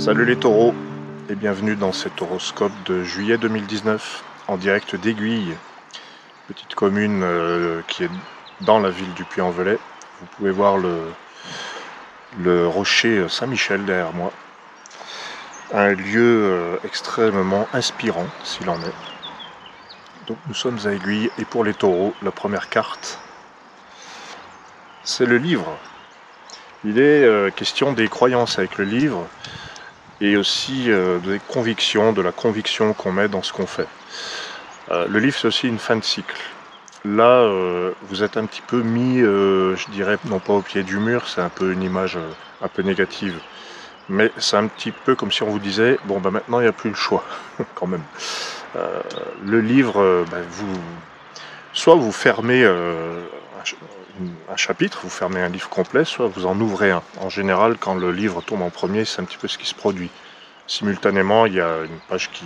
Salut les taureaux et bienvenue dans cet horoscope de juillet 2019 en direct d'Aiguille, petite commune qui est dans la ville du Puy-en-Velay. Vous pouvez voir le rocher Saint-Michel derrière moi, un lieu extrêmement inspirant s'il en est. Donc nous sommes à Aiguille et pour les taureaux, la première carte, c'est le livre. Il est question des croyances avec le livre et aussi des convictions, de la conviction qu'on met dans ce qu'on fait. Le livre, c'est aussi une fin de cycle. Là, vous êtes un petit peu mis, je dirais, non pas au pied du mur, c'est un peu une image un peu négative, mais c'est un petit peu comme si on vous disait, bon, bah maintenant, il n'y a plus le choix, quand même. Le livre, soit vous fermez un chapitre, vous fermez un livre complet, soit vous en ouvrez un. En général, quand le livre tombe en premier, c'est un petit peu ce qui se produit. Simultanément, il y a une page qui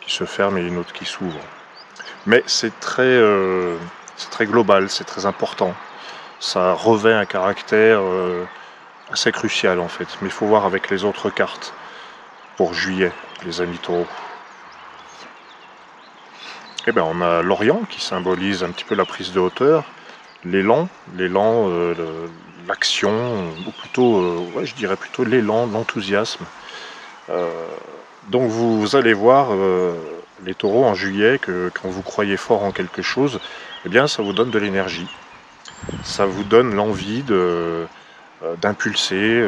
se ferme et une autre qui s'ouvre. Mais c'est très global, c'est très important. Ça revêt un caractère assez crucial en fait. Mais il faut voir avec les autres cartes pour juillet, les amis taureaux. Eh bien, on a l'Orient qui symbolise un petit peu la prise de hauteur, l'élan, l'action, ou plutôt, ouais, je dirais plutôt l'élan, l'enthousiasme. Donc vous allez voir, les taureaux en juillet, que quand vous croyez fort en quelque chose, eh bien ça vous donne de l'énergie. Ça vous donne l'envie d'impulser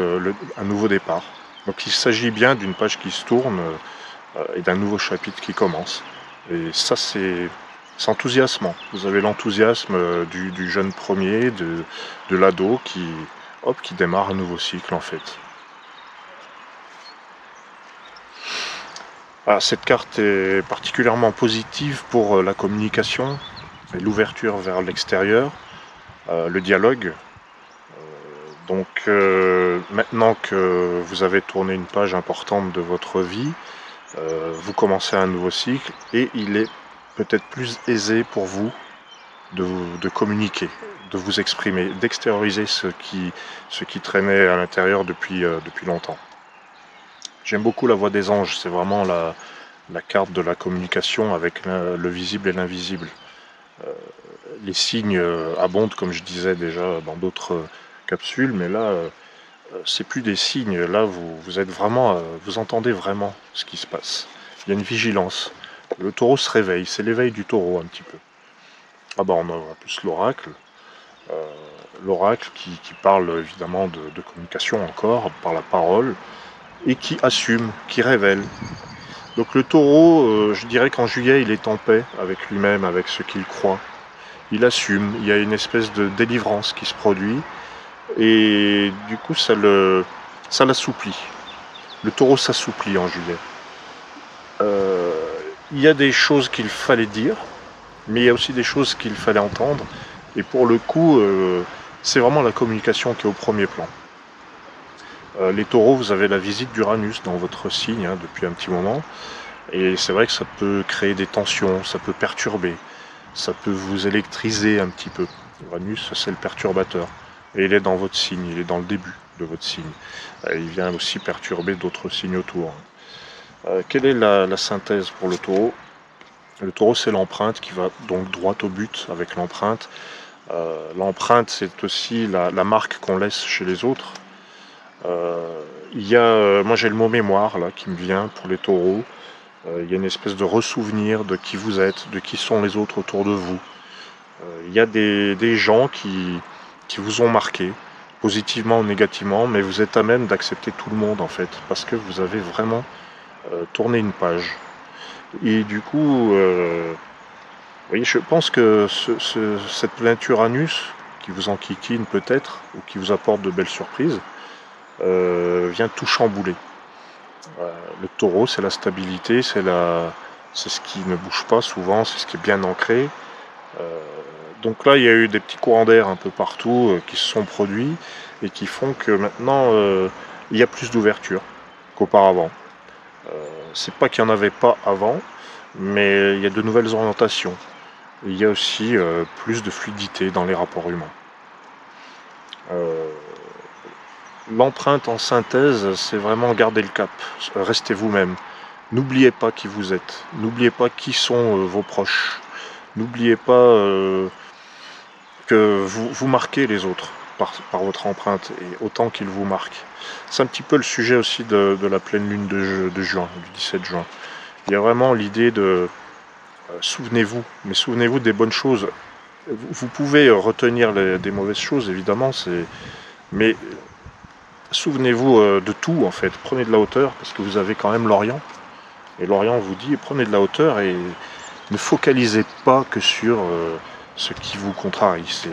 un nouveau départ. Donc il s'agit bien d'une page qui se tourne et d'un nouveau chapitre qui commence. Et ça c'est enthousiasmant. Vous avez l'enthousiasme du jeune premier, de l'ado qui démarre un nouveau cycle en fait. Cette carte est particulièrement positive pour la communication et l'ouverture vers l'extérieur, le dialogue. Donc maintenant que vous avez tourné une page importante de votre vie, vous commencez un nouveau cycle et il est peut-être plus aisé pour vous de communiquer, de vous exprimer, d'extérioriser ce qui traînait à l'intérieur depuis longtemps. J'aime beaucoup la voix des anges, c'est vraiment la carte de la communication avec le visible et l'invisible. Les signes abondent, comme je disais déjà dans d'autres capsules, mais là, c'est plus des signes. Là, vous êtes vraiment, vous entendez vraiment ce qui se passe. Il y a une vigilance. Le taureau se réveille, c'est l'éveil du taureau un petit peu. On a plus l'oracle. L'oracle qui parle évidemment de communication encore, par la parole, et qui assume, qui révèle. Donc le taureau, je dirais qu'en juillet, il est en paix avec lui-même, avec ce qu'il croit. Il assume, il y a une espèce de délivrance qui se produit, et du coup, ça l'assouplit. Le taureau s'assouplit en juillet. Il y a des choses qu'il fallait dire, mais il y a aussi des choses qu'il fallait entendre, et pour le coup, c'est vraiment la communication qui est au premier plan. Les taureaux, vous avez la visite d'Uranus dans votre signe depuis un petit moment. Et c'est vrai que ça peut créer des tensions, ça peut perturber, ça peut vous électriser un petit peu. Uranus, c'est le perturbateur. Et il est dans votre signe, il est dans le début de votre signe. Il vient aussi perturber d'autres signes autour. Quelle est la synthèse pour le taureau? Le taureau, c'est l'empreinte qui va donc droit au but avec l'empreinte. L'empreinte, c'est aussi la marque qu'on laisse chez les autres. Moi j'ai le mot mémoire là qui me vient pour les taureaux. Il y a une espèce de ressouvenir de qui vous êtes, de qui sont les autres autour de vous. Il y a des gens qui vous ont marqué, positivement ou négativement, mais vous êtes à même d'accepter tout le monde en fait, parce que vous avez vraiment tourné une page. Et du coup, oui, je pense que cette pleine Uranus, qui vous enquiquine peut-être, ou qui vous apporte de belles surprises, vient tout chambouler. Le taureau, c'est la stabilité, c'est ce qui ne bouge pas souvent, c'est ce qui est bien ancré. Donc là, il y a eu des petits courants d'air un peu partout qui se sont produits et qui font que maintenant, il y a plus d'ouverture qu'auparavant. C'est pas qu'il n'y en avait pas avant, mais il y a de nouvelles orientations. Il y a aussi plus de fluidité dans les rapports humains. l'empreinte en synthèse, c'est vraiment garder le cap, restez vous-même. N'oubliez pas qui vous êtes, n'oubliez pas qui sont vos proches, n'oubliez pas que vous marquez les autres par votre empreinte, et autant qu'ils vous marquent. C'est un petit peu le sujet aussi de la pleine lune de juin, du 17 juin. Il y a vraiment l'idée de souvenez-vous, mais souvenez-vous des bonnes choses. Vous pouvez retenir des mauvaises choses, évidemment, mais souvenez-vous de tout, en fait. Prenez de la hauteur, parce que vous avez quand même l'Orient. Et l'Orient vous dit, prenez de la hauteur et ne focalisez pas que sur ce qui vous contrarie.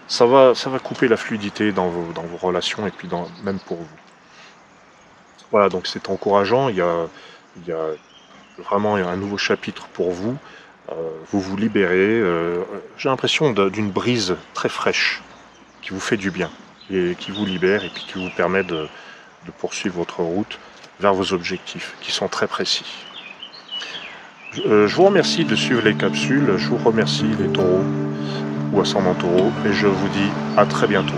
Ça va couper la fluidité dans vos relations et puis même pour vous. Voilà, donc c'est encourageant. Il y a vraiment un nouveau chapitre pour vous. Vous vous libérez. J'ai l'impression d'une brise très fraîche qui vous fait du bien et qui vous libère et puis qui vous permet de poursuivre votre route vers vos objectifs qui sont très précis. Je vous remercie de suivre les capsules, je vous remercie les taureaux ou ascendants taureaux et je vous dis à très bientôt.